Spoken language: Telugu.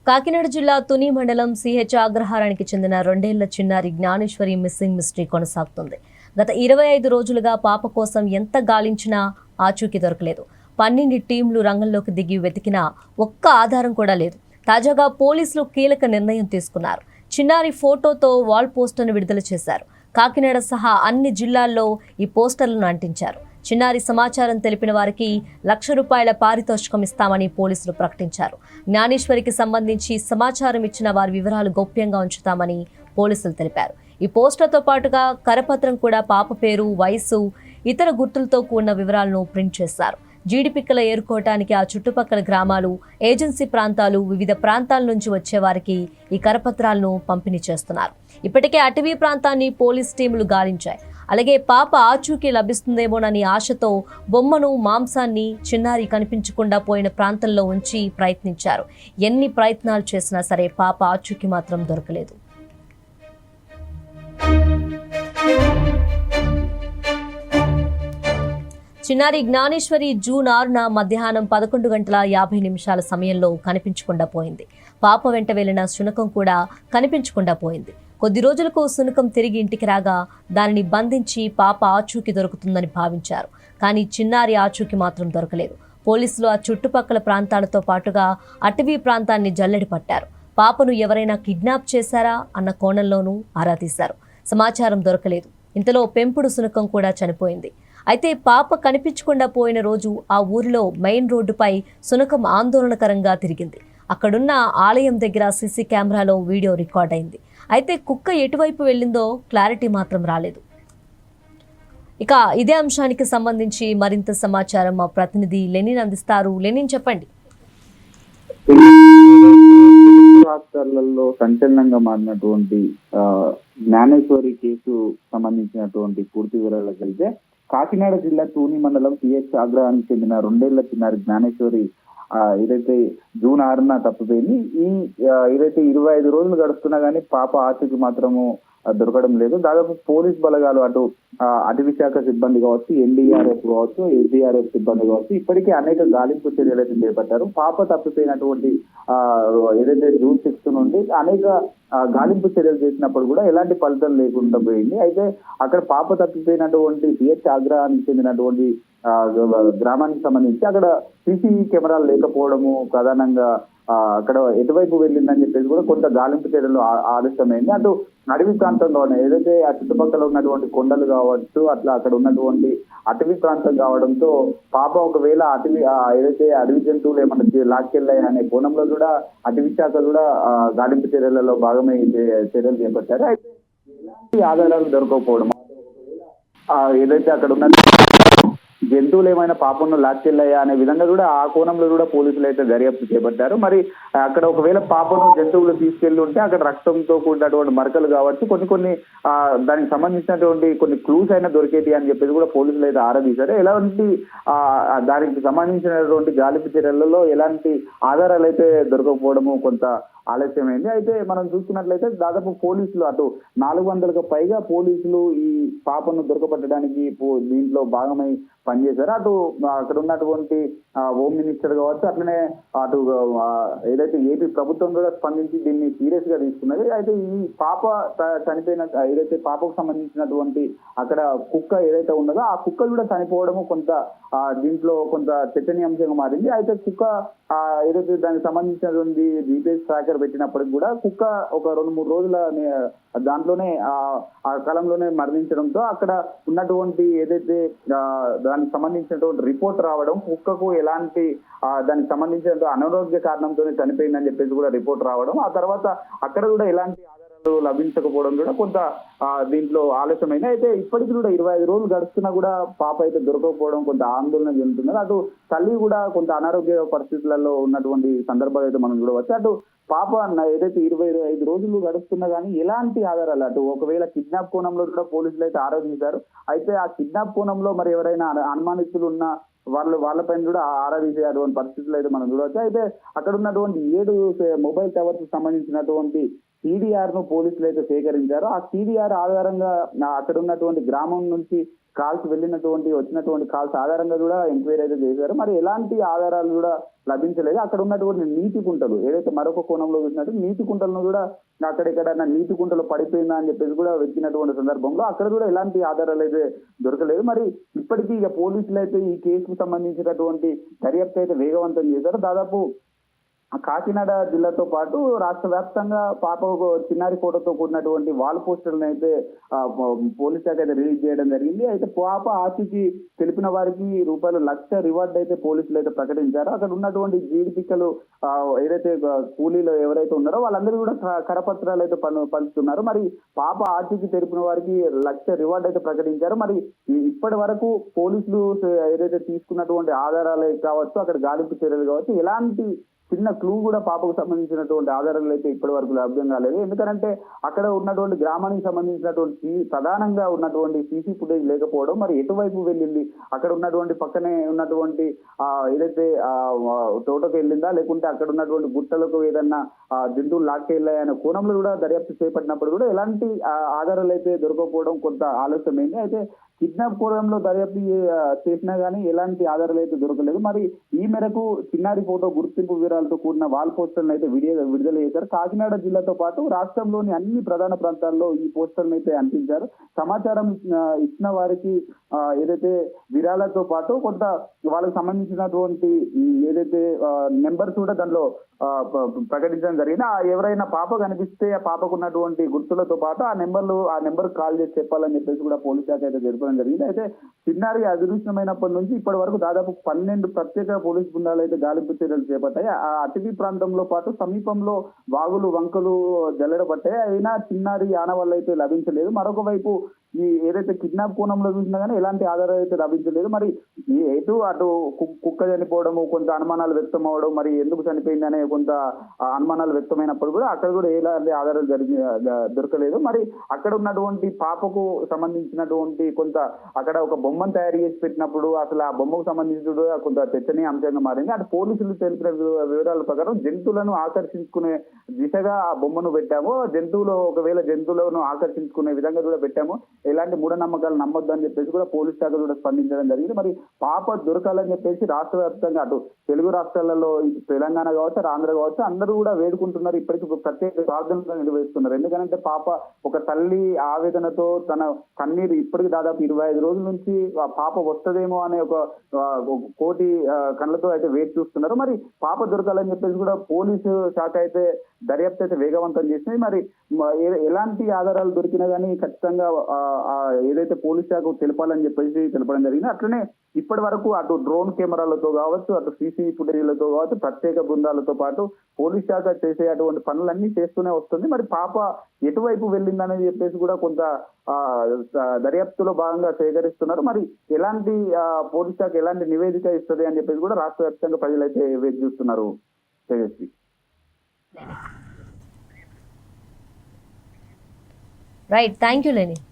కాకినాడ జిల్లా తుని మండలం సిహెచ్ అగ్రహారానికి చెందిన 2 ఏళ్ల చిన్నారి జ్ఞానేశ్వరి మిస్సింగ్ మిస్టరీ కొనసాగుతుంది. గత 25 రోజులుగా పాప కోసం ఎంత గాలించినా ఆచూకీ దొరకలేదు. 12 టీంలు రంగంలోకి దిగి వెతికినా ఒక్క ఆధారం కూడా లేదు. తాజాగా పోలీసులు కీలక నిర్ణయం తీసుకున్నారు. చిన్నారి ఫోటోతో వాల్ పోస్టర్ను విడుదల చేశారు. కాకినాడ సహా అన్ని జిల్లాల్లో ఈ పోస్టర్లను అంటించారు. చిన్నారి సమాచారం తెలిపిన వారికి ₹1,00,000 పారితోషికం ఇస్తామని పోలీసులు ప్రకటించారు. జ్ఞానేశ్వరికి సంబంధించి సమాచారం ఇచ్చిన వారి వివరాలు గోప్యంగా ఉంచుతామని పోలీసులు తెలిపారు. ఈ పోస్టర్తో పాటుగా కరపత్రం కూడా పాప పేరు, వయసు, ఇతర గుర్తులతో కూడిన వివరాలను ప్రింట్ చేశారు. జీడిపిక్కల ఏరుకోవటానికి ఆ చుట్టుపక్కల గ్రామాలు, ఏజెన్సీ ప్రాంతాలు, వివిధ ప్రాంతాల నుంచి వచ్చేవారికి ఈ కరపత్రాలను పంపిణీ చేస్తున్నారు. ఇప్పటికే అటవీ ప్రాంతాన్ని పోలీస్ టీములు గాలించాయి. అలాగే పాప ఆచూకీ లభిస్తుందేమోనని ఆశతో బొమ్మను, మాంసాన్ని చిన్నారి కనిపించకుండా పోయిన ప్రాంతంలో ఉంచి ప్రయత్నించారు. ఎన్ని ప్రయత్నాలు చేసినా సరే పాప ఆచూకీ మాత్రం దొరకలేదు. చిన్నారి జ్ఞానేశ్వరి జూన్ 6న మధ్యాహ్నం 11:50 సమయంలో కనిపించకుండా పోయింది. పాప వెంట వెళ్లిన శునకం కూడా కనిపించకుండా పోయింది. కొద్ది రోజులకు శునకం తిరిగి ఇంటికి రాగా దానిని బంధించి పాప ఆచూకీ దొరుకుతుందని భావించారు. కానీ చిన్నారి ఆచూకీ మాత్రం దొరకలేదు. పోలీసులు ఆ చుట్టుపక్కల ప్రాంతాలతో పాటుగా అటవీ ప్రాంతాన్ని జల్లెడి పట్టారు. పాపను ఎవరైనా కిడ్నాప్ చేశారా అన్న కోణంలోనూ ఆరా తీశారు. సమాచారం దొరకలేదు. ఇంతలో పెంపుడు శునకం కూడా చనిపోయింది. అయితే పాప కనిపించకుండా పోయిన రోజు ఆ ఊరిలో మెయిన్ రోడ్డుపై శునకం ఆందోళనకరంగా తిరిగింది. అక్కడున్న ఆలయం దగ్గర సీసీ కెమెరాలో వీడియో రికార్డ్ అయింది. అయితే కుక్క ఎటువైపు వెళ్ళిందో క్లారిటీ మాత్రం రాలేదు. ఇక ఇదే అంశానికి సంబంధించి మరింత సమాచారం మా ప్రతినిధి లెనిన్ అందిస్తారు. లెనిన్, చెప్పండి. రాష్ట్రాలలో సంచలనంగా మారినటువంటి జ్ఞానేశ్వరి కేసు సంబంధించినటువంటి పూర్తి వివరాలకు వెళ్తే, కాకినాడ జిల్లా తూని మండలం సిహెచ్ అగ్రహారానికి చెందిన 2 ఏళ్ల చిన్నారి జ్ఞానేశ్వరి ఏదైతే జూన్ 6న తప్పిపోయింది. ఏదైతే 25 రోజులు గడుస్తున్నా గానీ పాప ఆచూకీ మాత్రము దొరకడం లేదు. దాదాపు పోలీస్ బలగాలు అటు అటవీ శాఖ సిబ్బంది కావచ్చు, ఎన్డీఆర్ఎఫ్ కావచ్చు, ఎస్డీఆర్ఎఫ్ సిబ్బంది కావచ్చు ఇప్పటికే అనేక గాలింపు చర్యలు అయితే చేపట్టారు. పాప తప్పిపోయినటువంటి ఏదైతే జూన్ 6 నుండి అనేక గాలింపు చర్యలు చేసినప్పుడు కూడా ఎలాంటి ఫలితం లేకుండా పోయింది. అయితే అక్కడ పాప తప్పిపోయినటువంటి సిహెచ్ అగ్రహారానికి చెందినటువంటి గ్రామానికి సంబంధించి అక్కడ సీసీ కెమెరాలు లేకపోవడము ప్రధానంగా అక్కడ ఎటువైపు వెళ్ళిందని చెప్పేసి కూడా కొంత గాలింపు చర్యలు ఆలస్యమైంది. అటు అడవి ప్రాంతంలోనే ఏదైతే ఆ చుట్టుపక్కల ఉన్నటువంటి కొండలు కావచ్చు, అట్లా అక్కడ ఉన్నటువంటి అటవీ ప్రాంతం కావడంతో పాప ఒకవేళ ఏదైతే అడవి జంతువులు ఏమన్నా లాక్కెళ్ళాయి అనే కోణంలో కూడా అటవీ శాఖ కూడా గాలింపు చర్యలలో భాగమై చర్యలు చేపట్టారు. అయితే ఎలాంటి ఆధారాలు దొరకకపోవడం, ఏదైతే అక్కడ ఉన్న జంతువులు ఏమైనా పాపను లాక్కెళ్ళాయా అనే విధంగా కూడా ఆ కోణంలో కూడా పోలీసులు అయితే దర్యాప్తు చేపట్టారు. మరి అక్కడ ఒకవేళ పాపను జంతువులు తీసుకెళ్లి ఉంటే అక్కడ రక్తంతో కూడినటువంటి మరకలు కావచ్చు, కొన్ని దానికి సంబంధించినటువంటి కొన్ని క్లూస్ అయినా దొరికేది అని చెప్పేసి కూడా పోలీసులు అయితే ఆరాధించారు. ఎలాంటి దానికి సంబంధించినటువంటి గాలింపు చర్యలలో ఎలాంటి ఆధారాలు అయితే దొరకకపోవడము కొంత ఆలస్యమైంది. అయితే మనం చూసుకున్నట్లయితే దాదాపు పోలీసులు అటు 400కు పైగా పోలీసులు ఈ పాపను దొరకబట్టడానికి దీంట్లో భాగమై పనిచేశారు. అటు అక్కడ ఉన్నటువంటి హోమ్ మినిస్టర్ కావచ్చు, అట్లనే అటు ఏదైతే ఏపీ ప్రభుత్వం కూడా స్పందించి దీన్ని సీరియస్ గా తీసుకున్నది. అయితే ఈ పాప చనిపోయిన ఏదైతే పాపకు సంబంధించినటువంటి అక్కడ కుక్క ఏదైతే ఉన్నదో ఆ కుక్క కూడా చనిపోవడము కొంత దీంట్లో కొంత చర్చనీయాంశంగా మారింది. అయితే కుక్క ఏదైతే దానికి సంబంధించినటువంటి జీపీఎస్ ట్రాకర్ పెట్టినప్పటికి కూడా కుక్క ఒక 2-3 రోజుల దాంట్లోనే ఆ కాలంలోనే మరణించడంతో అక్కడ ఉన్నటువంటి ఏదైతే దానికి సంబంధించినటువంటి రిపోర్ట్ రావడం, కుక్కకు ఎలాంటి దానికి సంబంధించిన అనారోగ్య కారణంతోనే చనిపోయిందని చెప్పేసి కూడా రిపోర్ట్ రావడం, ఆ తర్వాత అక్కడ కూడా ఎలాంటి ఆధారాలు లభించకపోవడం కూడా కొంత దీంట్లో ఆలస్యమైంది. అయితే ఇప్పటికీ కూడా 25 రోజులు గడుస్తున్నా కూడా పాప అయితే దొరకకపోవడం కొంత ఆందోళన చెందుతున్నది. అటు తల్లి కూడా కొంత అనారోగ్య పరిస్థితులలో ఉన్నటువంటి సందర్భాలు అయితే మనం చూడవచ్చు. అటు పాప ఏదైతే 25 రోజులు గడుస్తున్నా కానీ ఎలాంటి ఆధారాలు, అటు ఒకవేళ కిడ్నాప్ కోణంలో కూడా పోలీసులు అయితే ఆరోపించారు. అయితే ఆ కిడ్నాప్ కోణంలో మరి ఎవరైనా అనుమానితులు ఉన్న వాళ్ళపైన కూడా ఆరా తీసేటువంటి పరిస్థితులు అయితే మనం చూడవచ్చు. అయితే అక్కడ ఉన్నటువంటి 7 మొబైల్ టవర్స్ సంబంధించినటువంటి CDR ను పోలీసులు అయితే సేకరించారు. ఆ CDR ఆధారంగా అక్కడ ఉన్నటువంటి గ్రామం నుంచి కాల్స్ వచ్చినటువంటి కాల్స్ ఆధారంగా కూడా ఎంక్వైరీ అయితే చేశారు. మరి ఎలాంటి ఆధారాలు కూడా లభించలేదు. అక్కడ ఉన్నటువంటి నీటి కుంటలు ఏదైతే మరొక కోణంలో చూసినట్టు నీటి కుంటలను కూడా అక్కడెక్కడన్నా నీటి కుంటలు పడిపోయిందా అని చెప్పేసి కూడా వెతికినటువంటి సందర్భంలో అక్కడ కూడా ఎలాంటి ఆధారాలు అయితే దొరకలేదు. మరి ఇప్పటికీ ఇక పోలీసులు అయితే ఈ కేసుకు సంబంధించినటువంటి దర్యాప్తు అయితే వేగవంతం చేశారు. దాదాపు కాకినాడ జిల్లాతో పాటు రాష్ట్ర వ్యాప్తంగా చిన్నారి ఫోటోతో కూడినటువంటి వాల్ పోస్టర్లను అయితే పోలీస్ శాఖ అయితే రిలీజ్ చేయడం జరిగింది. అయితే పాప ఆచూకీ తెలిపిన వారికి ₹1,00,000 రివార్డ్ అయితే పోలీసులు అయితే ప్రకటించారు. అక్కడ ఉన్నటువంటి జీడిపిక్కలు ఏదైతే కూలీలు ఎవరైతే ఉన్నారో వాళ్ళందరూ కూడా కరపత్రాలు అయితే పంచుతున్నారు. మరి పాప ఆచూకీ తెలిపిన వారికి ₹1,00,000 రివార్డ్ అయితే ప్రకటించారు. మరి ఇప్పటి వరకు పోలీసులు ఏదైతే తీసుకున్నటువంటి ఆధారాలు కావచ్చు, అక్కడ గాలింపు చర్యలు కావచ్చు, ఎలాంటి చిన్న క్లూ కూడా పాపకు సంబంధించినటువంటి ఆధారాలు అయితే ఇప్పటి వరకు లభ్యం కాలేదు. ఎందుకంటే అక్కడ ఉన్నటువంటి గ్రామానికి సంబంధించినటువంటి ప్రధానంగా ఉన్నటువంటి సీసీ ఫుటేజ్ లేకపోవడం, మరి ఎటువైపు వెళ్ళింది, అక్కడ ఉన్నటువంటి పక్కనే ఉన్నటువంటి ఏదైతే తోటకు వెళ్ళిందా, లేకుంటే అక్కడ ఉన్నటువంటి గుట్టలకు ఏదన్నా జంతువులు లాక్కెళ్ళాయనే కోణంలో కూడా దర్యాప్తు చేపట్టినప్పుడు కూడా ఎలాంటి ఆధారాలు అయితే దొరకకపోవడం కొంత ఆలస్యమైంది. అయితే కిడ్నాప్ కోణంలో దర్యాప్తు చేసినా గానీ ఎలాంటి ఆధారాలు అయితే దొరకలేదు. మరి ఈ మేరకు చిన్నారి ఫోటో గుర్తింపు వివరాలతో కూడిన వాల్ పోస్టర్లను అయితే విడుదల చేశారు. కాకినాడ జిల్లాతో పాటు రాష్ట్రంలోని అన్ని ప్రధాన ప్రాంతాల్లో ఈ పోస్టర్లను అయితే అంటించారు. సమాచారం ఇచ్చిన వారికి ఏదైతే విరాళాలతో పాటు కొంత వాళ్ళకి సంబంధించినటువంటి ఏదైతే నెంబర్స్ కూడా దానిలో ప్రకటించడం జరిగింది. ఎవరైనా పాప కనిపిస్తే ఆ పాపకు ఉన్నటువంటి గుర్తులతో పాటు ఆ నెంబర్ కాల్ చేసి చెప్పాలని చెప్పేసి కూడా పోలీస్ శాఖ అయితే జరపడం జరిగింది. అయితే చిన్నారి అదృశ్యమైనప్పటి నుంచి ఇప్పటి వరకు దాదాపు 12 ప్రత్యేక పోలీసు బృందాలు అయితే గాలింపు చర్యలు చేపట్టాయి. ఆ అటవీ ప్రాంతంలో పాటు సమీపంలో వాగులు వంకలు జల్లెడబట్టాయి. అయినా చిన్నారి ఆనవాళ్ళు అయితే లభించలేదు. మరొక వైపు ఈ ఏదైతే కిడ్నాప్ కోణంలో చూసినా కానీ ఎలాంటి ఆధారాలు అయితే లభించలేదు. మరి అటు కుక్క చనిపోవడము, కొంత అనుమానాలు వ్యక్తం అవడం, మరి ఎందుకు చనిపోయింది అనే కొంత అనుమానాలు వ్యక్తమైనప్పుడు కూడా అక్కడ కూడా ఎలాంటి ఆధారాలు దొరకలేదు. మరి అక్కడ ఉన్నటువంటి పాపకు సంబంధించినటువంటి కొంత అక్కడ ఒక బొమ్మను తయారు చేసి పెట్టినప్పుడు అసలు ఆ బొమ్మకు సంబంధించిన కొంత చర్చనీయ అంశంగా మారింది. అటు పోలీసులు తెలిపిన వివరాల ప్రకారం జంతువులను ఆకర్షించుకునే దిశగా ఆ బొమ్మను పెట్టాము, ఒకవేళ జంతువులను ఆకర్షించుకునే విధంగా కూడా పెట్టాము, ఎలాంటి మూఢనమ్మకాలు నమ్మొద్దు అని చెప్పేసి కూడా పోలీస్ శాఖ కూడా స్పందించడం జరిగింది. మరి పాప దొరకాలని చెప్పేసి రాష్ట్ర వ్యాప్తంగా అటు తెలుగు రాష్ట్రాలలో తెలంగాణ కావచ్చు, ఆంధ్ర కావచ్చు, అందరూ కూడా వేడుకుంటున్నారు. ఇప్పటికీ ప్రత్యేక ప్రార్థనలు నిర్వహిస్తున్నారు. ఎందుకంటే పాప ఒక తల్లి ఆవేదనతో తన కన్నీరు ఇప్పటికి దాదాపు 25 రోజుల నుంచి ఆ పాప వస్తుందేమో అనే ఒక కోటి కళ్ళతో అయితే వేచి చూస్తున్నారు. మరి పాప దొరకాలని చెప్పేసి కూడా పోలీసు శాఖ అయితే దర్యాప్తు అయితే వేగవంతం చేసింది. మరి ఎలాంటి ఆధారాలు దొరికినా కానీ ఖచ్చితంగా ఏదైతే పోలీస్ శాఖ తెలపాలని చెప్పేసి తెలపడం జరిగింది. అట్లనే ఇప్పటి వరకు అటు డ్రోన్ కెమెరాలతో కావచ్చు, అటు సీసీ ఫుటేజీలతో కావచ్చు, ప్రత్యేక బృందాలతో పాటు పోలీస్ శాఖ చేసే అటువంటి పనులన్నీ చేస్తూనే వస్తుంది. మరి పాప ఎటువైపు వెళ్ళిందని చెప్పేసి కూడా కొంత దర్యాప్తులో భాగంగా సేకరిస్తున్నారు. మరి ఎలాంటి పోలీస్ శాఖ ఎలాంటి నివేదిక ఇస్తుంది అని చెప్పేసి కూడా రాష్ట్ర వ్యాప్తంగా ప్రజలైతే వేచి చూస్తున్నారు. Tejaswi. Right, thank you Lenin.